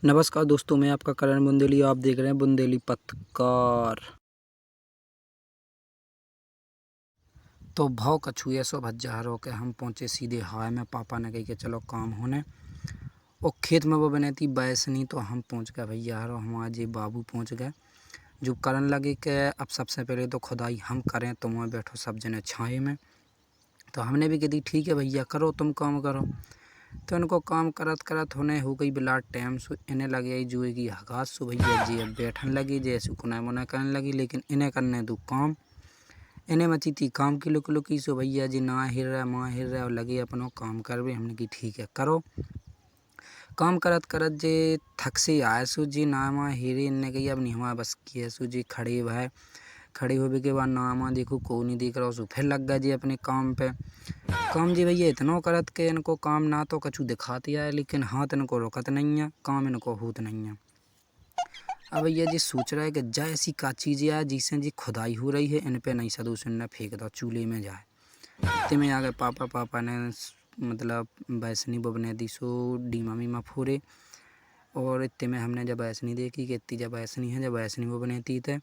नमस्कार दोस्तों, मैं आपका करण बुंदेली। आप देख रहे हैं बुंदेली पत्रकार। तो भाव कछु ऐसो भज्जा के हम पहुँचे सीधे हाय में। पापा ने कही कि चलो काम होने और खेत में वो बने थी बैसनी। तो हम पहुँच गए भैया हम आज ये बाबू पहुँच गए। जो करन लगे कि अब सबसे पहले तो खुदाई हम करें, तुम बैठो सब जने छाए में। तो हमने भी कही ठीक है भैया, करो तुम काम करो। तो इनको काम करत करत होने हो गई बिलाट टाइम सो इन्हें लगे जुए की हगास सो भैया जी अब बैठन लगी जैसे कुना मुना करने लगी। लेकिन इन्हें करने दो काम, इन्हें मची थी काम की लुक लुकी सो भैया जी ना हिर रहा माँ हिर रहा और लगे अपनो काम करवे। हमने की ठीक है करो। काम करत करत जे थक से आए सो जी ना माँ हिरे इन्हें कही अब नहीं हमारा बस की है सो जी खड़े भाई। खड़े होने के बाद ना माँ देखो को नहीं देख रहा सो फिर लग गया जी अपने काम पे। काम जी भैया इतना करत के इनको काम ना तो कछु दिखाती है लेकिन हाथ इनको रुकत नहीं है, काम इनको होत नहीं है। अब भैया जी सोच रहा है कि जाए ऐसी का चीज़ें है जिससे जी खुदाई हो रही है, इन पे नहीं सदूसन ने फेंक दो चूल्हे में जाए। इतने में आ गए पापा ने मतलब बैसनी बबने दी सो डीमा मीमा फोरे। और इतने में हमने जब बैसनी देखी कि इतनी जब बैसनी है जब बैसनी बबने थी थे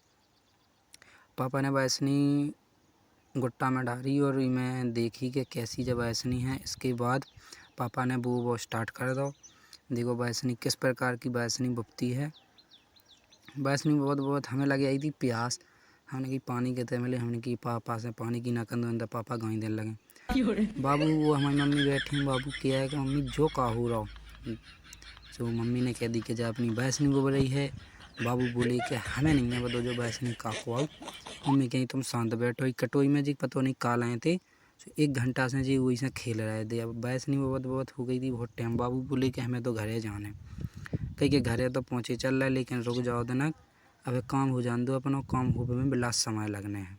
पापा ने बैसनी गुट्टा में डाली और मैं देखी कि कैसी जब बैसनी है। इसके बाद पापा ने वो स्टार्ट कर दो। देखो बैसनी किस प्रकार की बैसनी बुपती है। बैसनी बहुत हमें लगी आई थी प्यास। हमने की पानी कहते मिले, हमने की पापा से पानी की ना कंदो पापा गाँव देने लगे। बाबू वो हमारी मम्मी बैठी बाबू किया है कि मम्मी जो का हो रहा हो। तो मम्मी ने कह दी कि जब अपनी बैसनी बोल रही है। बाबू बोले कि हमें नहीं है बतो जो बैसनी का को आओ। मम्मी कहीं तुम शांत बैठो। कटोई में जी पता नहीं काल आए थे। तो 1 घंटा से जी वही से खेल रहे थे। अब बैसनी बहुत हो गई थी बहुत टाइम। बाबू बोले कि हमें तो घरे जाने। कहीं के घरे तो पहुँचे चल रहा है लेकिन रुक जाओ दिनक, अब काम हो जान दो अपना काम हो में बिलास समय लगने हैं।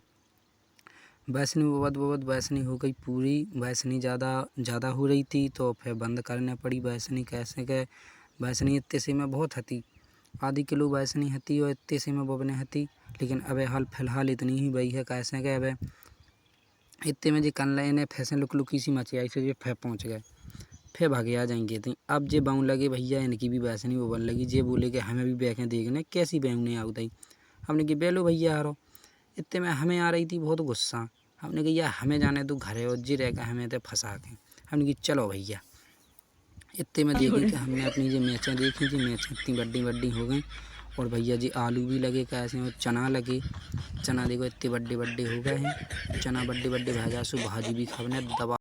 बैसनी बहुत बैसनी हो गई पूरी। बैसनी ज़्यादा हो रही थी तो फिर बंद करने पड़ी बैसनी। कैसे के बैसनी इतने से में बहुत हती, आधी किलो बैसनी हती और इतने से में बबने हती। लेकिन अब हाल फिलहाल इतनी ही बही है। कैसे के अब इतने में जी कन रहे ने फैसन लुक लुकी सी मची आई फिर फिर पहुँच गए। फिर भागे आ जाएंगे थे। अब जे बाउन लगे भैया इनकी भी बैसनी वो बन लगी। जे बोले कि हमें भी बैखें देखने कैसी बैउने आउताई। हमने की बेलो भैया हारो। इतने में हमें आ रही थी बहुत गुस्सा। हमने कहा यार हमें जाने तो घरे और जी रह हमें तो फंसा के। हमने की चलो भैया। इतने में देखी कि हमने अपनी जो मिर्चें देखी थी, मिर्चें इतनी बड़ी हो गई। और भैया जी आलू भी लगे कैसे और चना लगे। चना देखो इतने बड़े हो गए हैं। चना बड़े भाजा सो भाजी भी खाने दबा